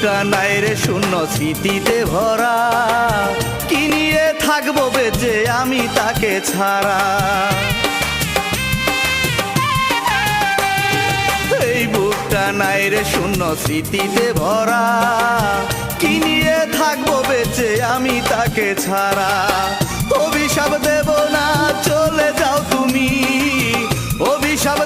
বুকটা নাই রে শূন্য স্মৃতিতে ভরা, কি নিয়ে থাকবো বেঁচে আমি তাকে ছাড়া। এই বুকটা নাই রে শূন্য স্মৃতিতে ভরা, কি নিয়ে থাকবো বেঁচে আমি তাকে ছাড়া। অভিশাপ দেব না চলে যাও তুমি, অভিশাপ